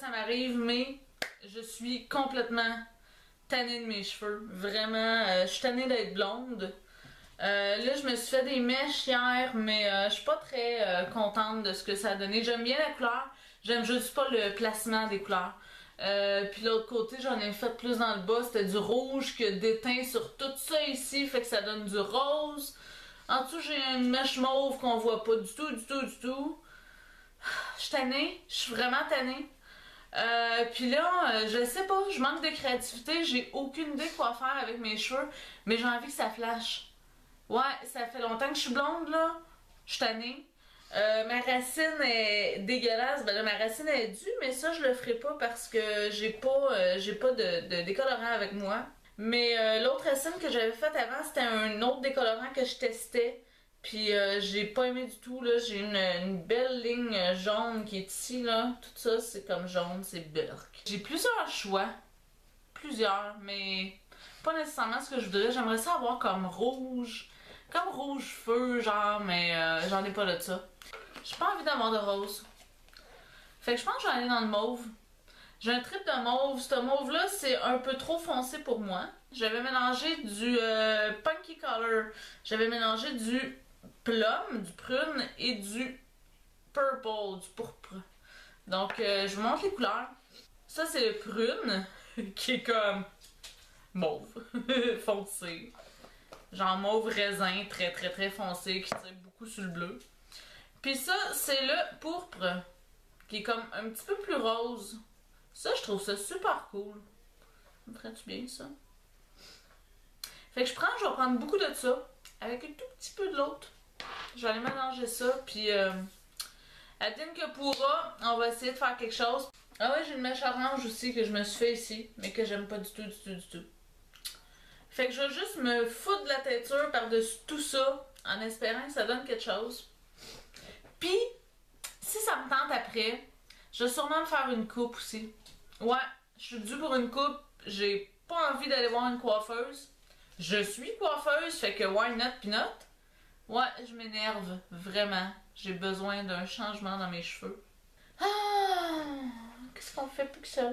ça m'arrive, mais je suis complètement tannée de mes cheveux. Vraiment, je suis tannée d'être blonde. Là, je me suis fait des mèches hier, mais je suis pas très contente de ce que ça a donné. J'aime bien la couleur, j'aime juste pas le placement des couleurs. Puis l'autre côté, j'en ai fait plus dans le bas, c'était du rouge que déteint sur tout ça ici, fait que ça donne du rose. En dessous, j'ai une mèche mauve qu'on voit pas du tout, du tout, du tout. Je suis tannée, je suis vraiment tannée. Puis là, je sais pas, je manque de créativité, j'ai aucune idée quoi faire avec mes cheveux, mais j'ai envie que ça flash. Ouais, ça fait longtemps que je suis blonde là, je suis tannée. Ma racine est dégueulasse, ben là ma racine est due, mais ça je le ferai pas parce que j'ai pas de décolorant avec moi. Mais l'autre racine que j'avais faite avant, c'était un autre décolorant que je testais. Puis j'ai pas aimé du tout, là. J'ai une belle ligne jaune qui est ici, là. Tout ça, c'est comme jaune, c'est burk. J'ai plusieurs choix. Plusieurs, mais pas nécessairement ce que je voudrais. J'aimerais ça avoir comme rouge. Comme rouge feu, genre, mais j'en ai pas de ça. J'ai pas envie d'avoir de rose. Fait que je pense que je vais aller dans le mauve. J'ai un trip de mauve. Ce mauve-là, c'est un peu trop foncé pour moi. J'avais mélangé du Punky Color. J'avais mélangé du plum, du prune et du purple, du pourpre. Donc, je vous montre les couleurs. Ça, c'est le prune, qui est comme mauve, foncé. Genre mauve raisin, très très très foncé, qui tire beaucoup sur le bleu. Puis ça, c'est le pourpre, qui est comme un petit peu plus rose. Ça, je trouve ça super cool. Me ferais-tu bien, ça? Fait que je vais prendre beaucoup de ça, avec un tout petit peu de l'autre. Je vais aller mélanger ça, puis advienne que pourra, on va essayer de faire quelque chose. Ah ouais, j'ai une mèche orange aussi que je me suis fait ici, mais que j'aime pas du tout, du tout, du tout. Fait que je vais juste me foutre de la teinture par-dessus tout ça, en espérant que ça donne quelque chose. Puis, si ça me tente après, je vais sûrement me faire une coupe aussi. Ouais, je suis due pour une coupe, j'ai pas envie d'aller voir une coiffeuse. Je suis coiffeuse, fait que why not pinot? Ouais, je m'énerve, vraiment. J'ai besoin d'un changement dans mes cheveux. Ah! Qu'est-ce qu'on fait plus que ça?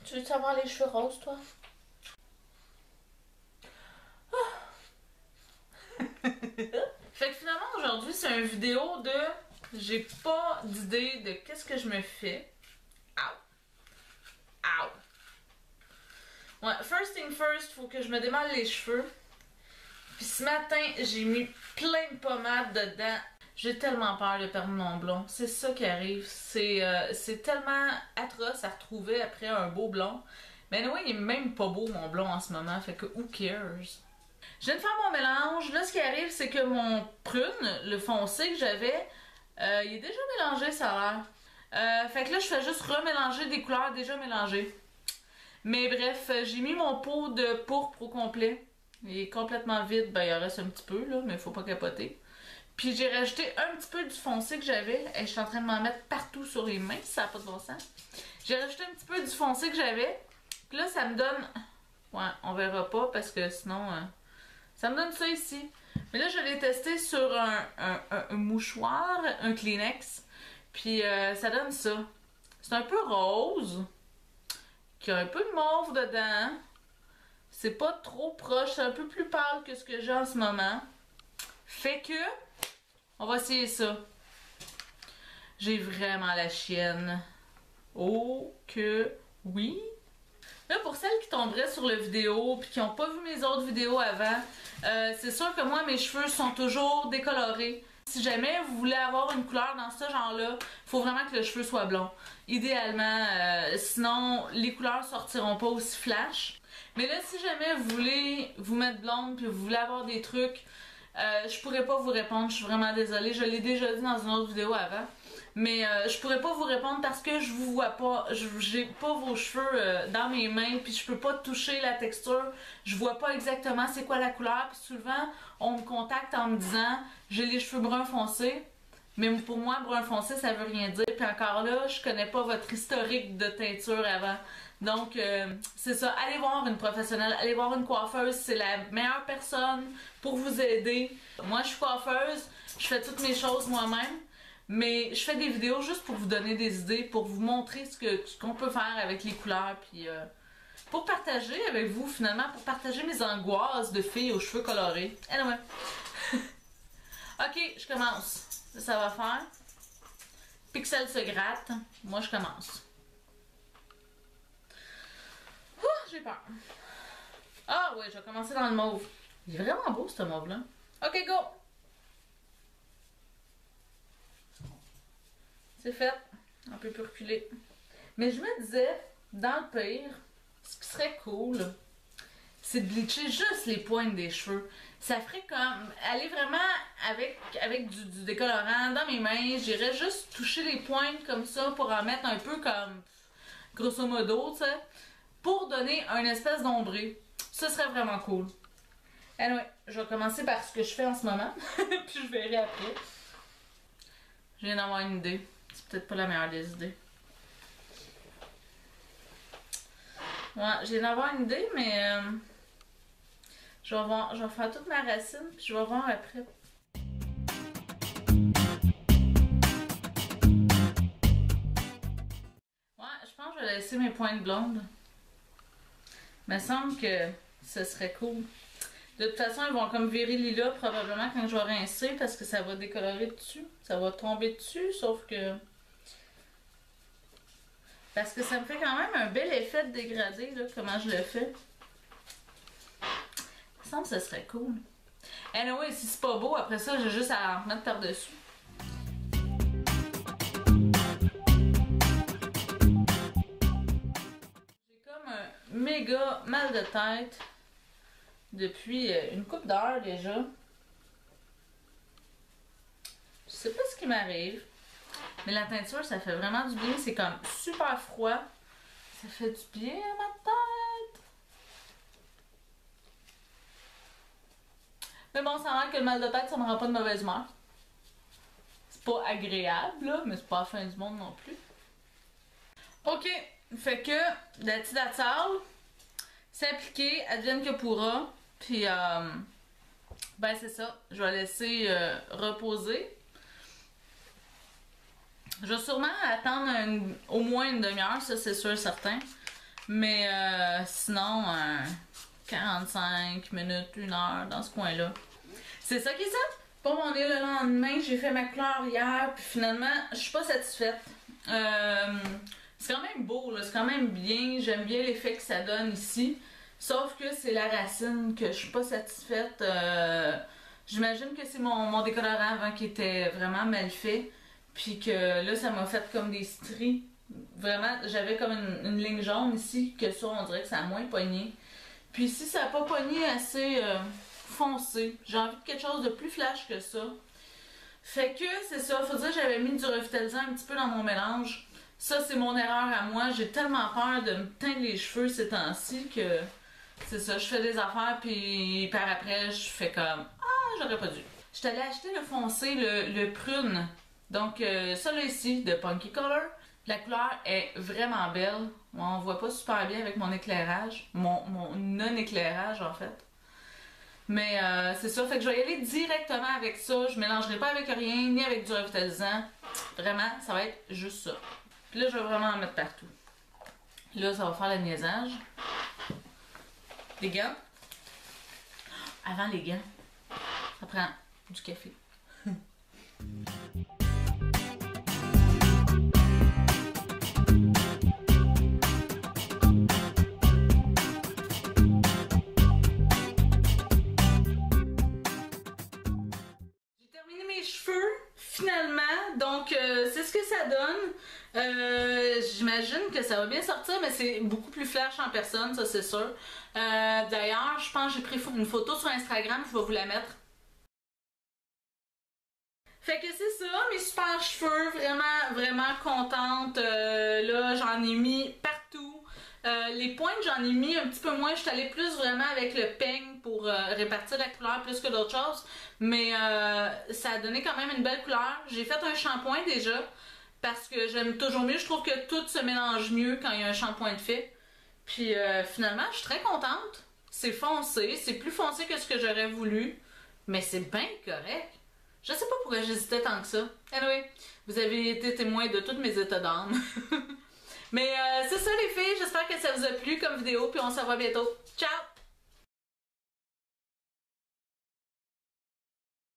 Tu veux avoir les cheveux roses, toi? Ah! Fait que finalement, aujourd'hui, c'est une vidéo de... J'ai pas d'idée de qu'est-ce que je me fais. Ow! Ow! Ouais, first thing first, faut que je me démêle les cheveux. Puis ce matin, j'ai mis plein de pommade dedans. J'ai tellement peur de perdre mon blond. C'est ça qui arrive. C'est tellement atroce à retrouver après un beau blond. Mais anyway, il est même pas beau mon blond en ce moment. Fait que who cares? Je viens de faire mon mélange. Là, ce qui arrive, c'est que mon prune, le foncé que j'avais, il est déjà mélangé, ça a l'air. Fait que là, je fais juste remélanger des couleurs déjà mélangées. Mais bref, j'ai mis mon pot de pourpre au complet. Il est complètement vide, ben il en reste un petit peu là, mais faut pas capoter. Puis j'ai rajouté un petit peu du foncé que j'avais. Et je suis en train de m'en mettre partout sur les mains, ça n'a pas de bon sens. J'ai rajouté un petit peu du foncé que j'avais. Puis là, ça me donne... Ouais, on verra pas parce que sinon... ça me donne ça ici. Mais là, je l'ai testé sur un mouchoir, un Kleenex. Puis ça donne ça. C'est un peu rose. Qui a un peu de mauve dedans. C'est pas trop proche, c'est un peu plus pâle que ce que j'ai en ce moment. Fait que, on va essayer ça. J'ai vraiment la chienne. Oh que oui. Là, pour celles qui tomberaient sur la vidéo puis qui n'ont pas vu mes autres vidéos avant, c'est sûr que moi, mes cheveux sont toujours décolorés. Si jamais vous voulez avoir une couleur dans ce genre-là, il faut vraiment que le cheveu soit blond. Idéalement, sinon les couleurs sortiront pas aussi flash. Mais là, si jamais vous voulez vous mettre blonde puis vous voulez avoir des trucs, je pourrais pas vous répondre, je suis vraiment désolée. Je l'ai déjà dit dans une autre vidéo avant. Mais je pourrais pas vous répondre parce que je vous vois pas, j'ai pas vos cheveux dans mes mains puis je peux pas toucher la texture. Je vois pas exactement c'est quoi la couleur puis souvent on me contacte en me disant j'ai les cheveux bruns foncés. Mais pour moi, brun foncé, ça veut rien dire. Puis encore là, je connais pas votre historique de teinture avant. Donc, c'est ça. Allez voir une professionnelle, allez voir une coiffeuse. C'est la meilleure personne pour vous aider. Moi, je suis coiffeuse. Je fais toutes mes choses moi-même. Mais je fais des vidéos juste pour vous donner des idées, pour vous montrer ce qu'on peut faire avec les couleurs, puis pour partager avec vous finalement, pour partager mes angoisses de filles aux cheveux colorés. Anyway. Ok, je commence. Ça va faire. Pixel se gratte. Moi, je commence. Ouh, j'ai peur. Ah ouais, je vais commencer dans le mauve. Il est vraiment beau ce mauve-là. Ok, go! C'est fait. On peut plus reculer. Mais je me disais, dans le pire, ce qui serait cool, c'est de bleacher juste les pointes des cheveux. Ça ferait comme aller vraiment avec du décolorant dans mes mains. J'irais juste toucher les pointes comme ça pour en mettre un peu comme grosso modo, tu sais, pour donner un espèce d'ombré. Ce serait vraiment cool. Anyway, je vais commencer par ce que je fais en ce moment, puis je verrai après. Je viens d'avoir une idée. C'est peut-être pas la meilleure des idées. Ouais, je viens d'avoir une idée, mais je vais faire toute ma racine, puis je vais voir après. Ouais, je pense que je vais laisser mes pointes blondes. Il me semble que ce serait cool. De toute façon, ils vont comme virer lilas probablement quand je vais rincer parce que ça va décolorer dessus. Ça va tomber dessus, sauf que... Parce que ça me fait quand même un bel effet de dégradé, là, comment je le fais. Il me semble que ce serait cool. Anyway, si c'est pas beau, après ça, j'ai juste à en remettre par-dessus. J'ai comme un méga mal de tête depuis une couple d'heures déjà. Je sais pas ce qui m'arrive, mais la teinture, ça fait vraiment du bien. C'est comme super froid. Ça fait du bien à ma tête. Mais bon, ça a l'air que le mal de tête, ça me rend pas de mauvaise humeur. C'est pas agréable, là, mais c'est pas la fin du monde non plus. Ok, fait que, that's all. C'est appliqué, advienne que pourra. Puis, ben c'est ça. Je vais laisser reposer. Je vais sûrement attendre au moins une demi-heure, ça c'est sûr et certain. Mais sinon, 45 minutes, 1 heure dans ce coin-là. C'est ça qui est ça. Pour mon nez le lendemain, j'ai fait ma couleur hier, puis finalement, je suis pas satisfaite. C'est quand même beau, là, c'est quand même bien. J'aime bien l'effet que ça donne ici. Sauf que c'est la racine que je suis pas satisfaite. J'imagine que c'est mon décolorant avant qui était vraiment mal fait. Puis que là, ça m'a fait comme des stries. Vraiment, j'avais comme une ligne jaune ici, que ça, on dirait que ça a moins pogné. Puis ici, ça n'a pas pogné assez foncé. J'ai envie de quelque chose de plus flash que ça. Fait que, c'est ça, faut dire que j'avais mis du revitalisant un petit peu dans mon mélange. Ça, c'est mon erreur à moi. J'ai tellement peur de me teindre les cheveux ces temps-ci que... C'est ça, je fais des affaires, puis par après, je fais comme... Ah, j'aurais pas dû. Je t'allais acheter le foncé, le prune. Donc, ça là ici, de Punky Color. La couleur est vraiment belle. On voit pas super bien avec mon éclairage. Mon non-éclairage, en fait. Mais c'est ça, fait que je vais y aller directement avec ça. Je mélangerai pas avec rien, ni avec du revitalisant. Vraiment, ça va être juste ça. Puis là, je vais vraiment en mettre partout. Là, ça va faire le niaisage. Les gants. Avant les gants, ça prend du café. J'ai terminé mes cheveux, finalement. Donc, c'est ce que ça donne. J'imagine que ça va bien sortir, mais c'est beaucoup plus flash en personne, ça c'est sûr. D'ailleurs, je pense que j'ai pris une photo sur Instagram, je vais vous la mettre. Fait que c'est ça, mes super cheveux, vraiment, vraiment contente. Là, j'en ai mis partout. Les pointes, j'en ai mis un petit peu moins. Je suis allée plus vraiment avec le peigne pour répartir la couleur plus que d'autres choses. Mais ça a donné quand même une belle couleur. J'ai fait un shampoing déjà. Parce que j'aime toujours mieux. Je trouve que tout se mélange mieux quand il y a un shampoing de fait. Puis finalement, je suis très contente. C'est foncé. C'est plus foncé que ce que j'aurais voulu. Mais c'est bien correct. Je sais pas pourquoi j'hésitais tant que ça. Anyway, vous avez été témoin de tous mes états d'âme. Mais c'est ça les filles, j'espère que ça vous a plu comme vidéo, puis on se revoit bientôt. Ciao!